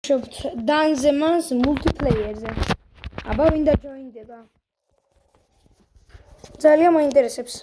შევთ დანზე მას მულტიპლეიერზე. აბა ვინდა ჯოინდება. ძალიან მაინტერესებს.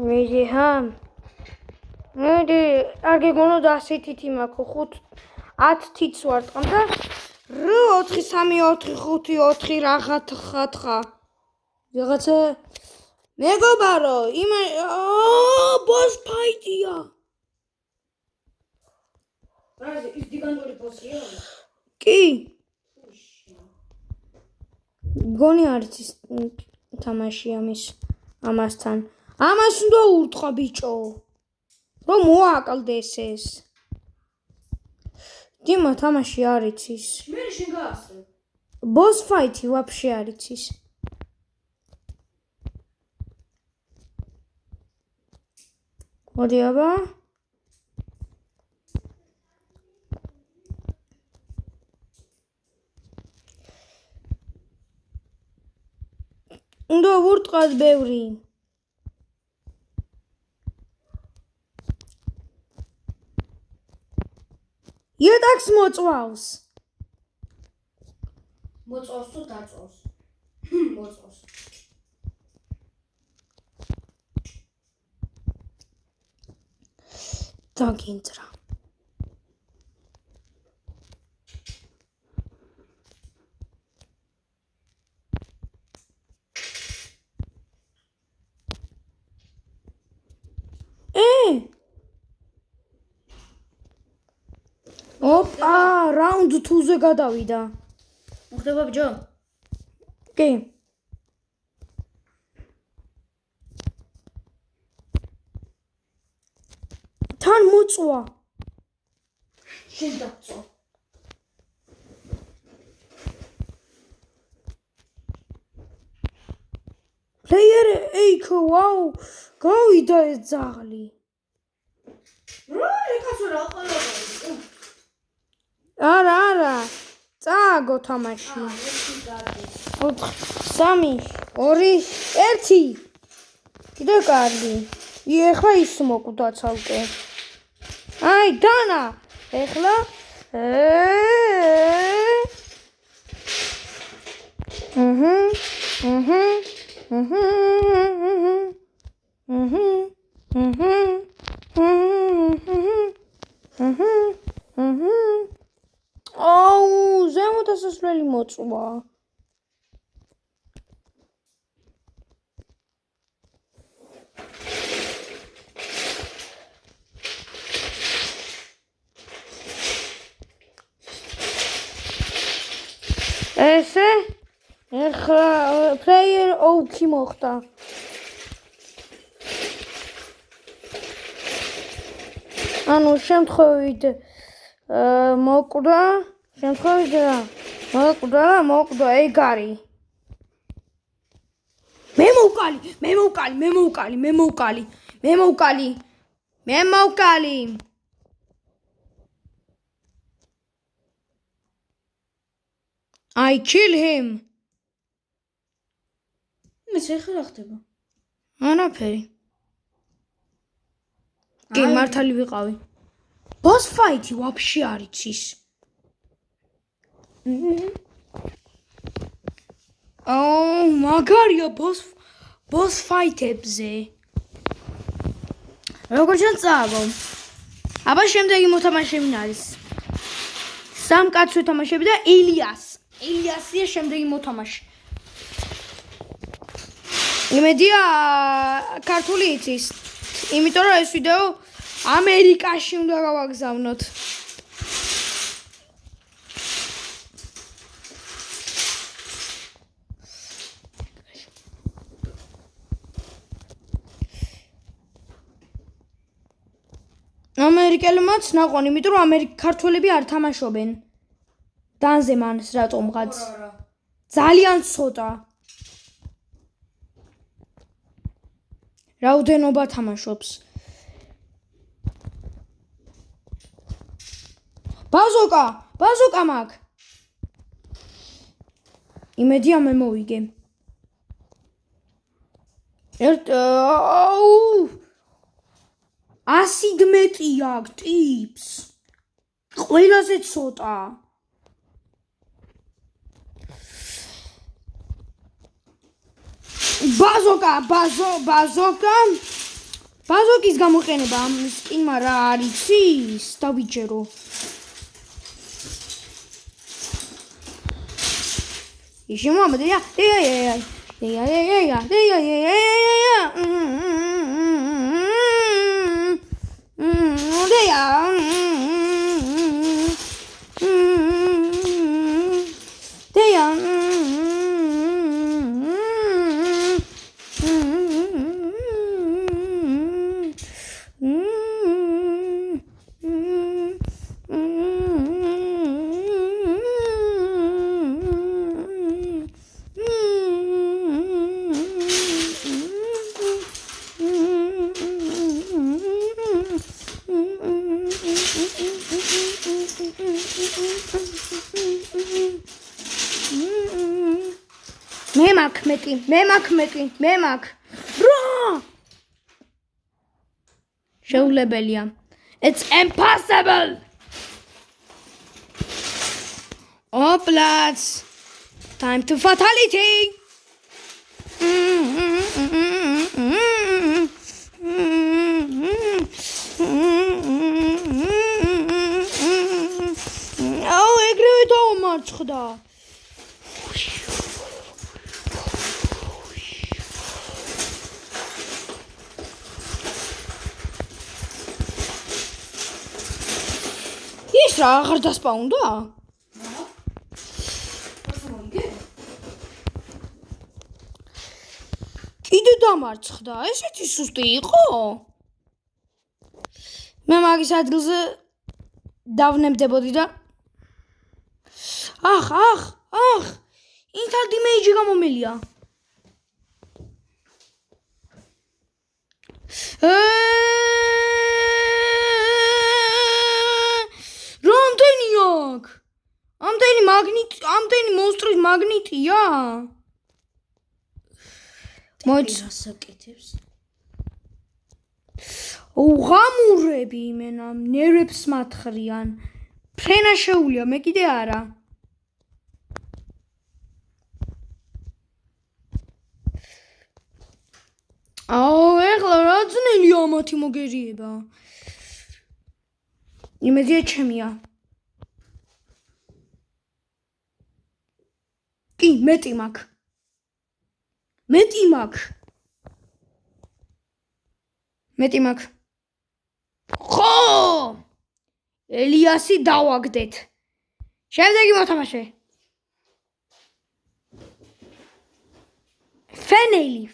მიდიჰა. მოდი, არ გეგონო და 100 თითი მაქვს, 10 თითს ვარტყამ და 4 3 4 5 4 რაღაცა. რაღაცა მეგობარო, ბოს ფაიტია. რაზე ის გიგანტური ბოსია? კი. გონი არის ის თამაში ამასთან. ამას უნდა ურტყა ბიჭო. რომ მოაკლდეს ეს. დიმა თამაში არ იცის. მე შენ გაასწრე. ბოს ფაიტი ვაფშე არ იცის. მოდი აბა. უნდა ვურტყას ბევრი. იეტაკს მოწვავს. მოწვავს თუ დაწვავს? მოწვავს. დაგინძრა. ოპა, რაუნდ 2-ზე გადავიდა. მოხდება ბიჭო? კი. თან მოწვა. შენ დაწვა. პლეიერ ეიქო, ვაუ, გავიდა ეს ძაღლი. რა ეკაცო რა ყოლობა? არა, წააგო თამაში. 4 3 2 1 კიდე კარგი. ეხლა ის მოკვდა ცალკე. აი დანა. ეხლა აუ, ზემოთ ასასვლელი მოწვა. ესე ეხლა პლეიერ ოუქი მოხდა. ანუ შემთხვევით მოკვდა, მოკვდა ეგარი. მე მოვკალი. I kill him. მე შეხლა ხდება. არაფერი. კი, მართალი ვიყავი. Boss fight-ი ვაფშე არ იცის. მაგარია boss fight-ებზე. როგორ შეწავო? აბა შემდეგი მოთამაშე ვინ არის? სამ კაცს ვეთამაშები და ელიასია შემდეგი მოთამაშე. იმედია ქართული იცის. იმიტომ რომ ეს ვიდეო ამერიკაში უნდა გავაგზავნოთ. ამერიკელებმაც ნაყვანი, იმიტომ რომ ქართველები არ თამაშობენ. დანზე მანს რატომღაც. ძალიან ცოტა. რაოდენობა თამაშობს. ბაზოკა მაქვს. იმედია მე მოვიგე. 100 მეტი აქვს ტიპს. ყველაზე ცოტა. ბაზოკის გამოყენება ამ სკინმა რა არის ის დავიჯერო. ისე მომდია. მე მაქვს. რა! შეულებელია. It's impossible. Oplas. Time to fatality. ეგრევე დაუმარცხდა. ის რა აღარ დასპაუნდა? კიდე დამარცხდა. ესეთი სუსტი იყო? მე მაგის ადგილზე დავნებდებოდი და ახ ინთალ დიმეიჯი გამომელია. ამდენი მონსტრის მაგნიტია. მოსაკეთებს. ღამურები იმენა ნერვებს მათხრიან. ფრენა შეუულია, მე კიდე არა. ეხლა რა ძნელია მათი მოგერიება. იმედია ჩემია. კი, მეტი მაქვს. ხო! ელიასი დავაგდეთ. შემდეგი მოთამაშე.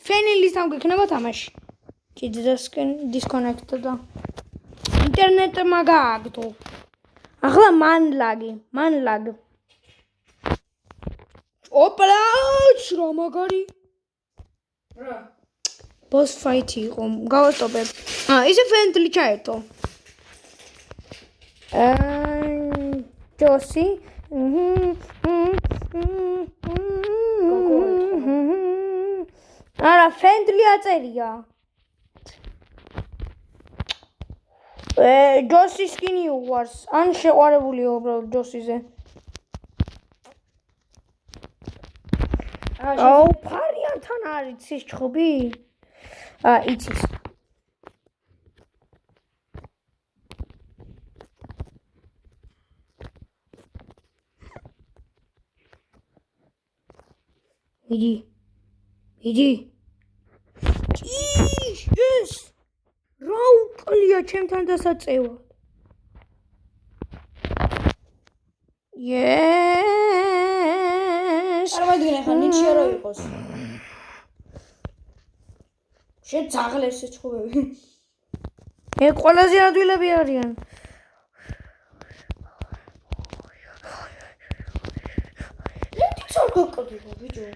ფენელის ამ გექნება თამაში. კიდე დისკონექტდა. ინტერნეტმა გააგდო. ახლა მან ლაგ. ოპლა, რა მაგარი. რა? boss fight იყო. გავასტოპებ. ისე friendly ჩაერთო. ჯოსი. არა, friendly აწერია. ჯოსი სკინი უყვარს. ან შეყვარებულია უბრალოდ ჯოსიზე. ფარიანთან არის ის ჩხუბი? იცის. მიდი. ეს რა უკლია ჩემთან დასაწევად. წარმოგიდგენთ ხან ნიჩია რო იყოს. შენ ძაღლებს ეჩხუბები. ყველაზე ადვილები არიან. ლენტიქს არ გაკოდება ბიჭო.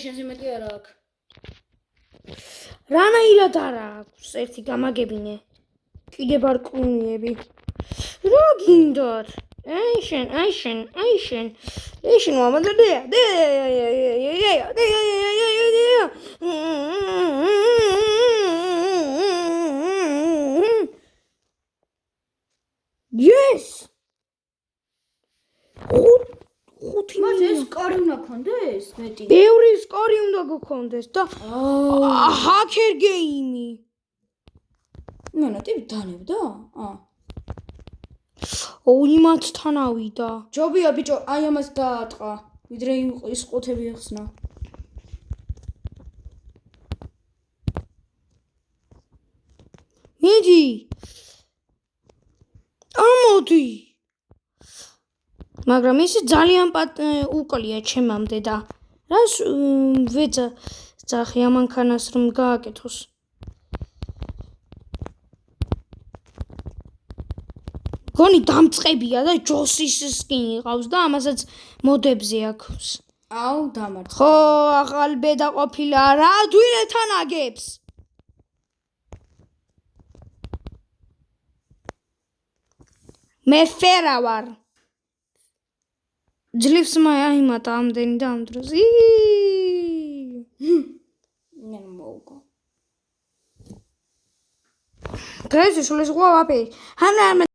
შენზე მეტი არ აქვს. რანაირად არ აქვს ერთი გამაგებინე. კიდე ბარკუნიები. რა გინდათ? აი შენ მომადადია. Yes! ხუთი მას ეს კარი უნდა ქონდეს მეტი. ბევრი სკორი უნდა გქონდეს და ჰაკერ გეიმი. მენა ტიპი დანებდა? იმათთან ავიდა. ჯობია ბიჭო, აი ამას გაატყა. ვიდრე ის ყუთები ეხსნა. მიდი. ამოდი. მაგრამ ის ძალიან უკლია ჩემამდე და რას ვეძახი ამანქანას რომ გააკეთოს. გონი დამწყებია და ჯოსის სკინი ყავს და ამასაც მოდებზე აქვს. აუ დამარცხე. ხო, ახალ ბედა ყოფილა რა დვინეთან აგებს. მე ფერა ვარ. ძლივს აიმატა ამდენი და ამ დროს. მე მოვგო. დღეს სულ ეს ყვა ვაფერი. ჰანა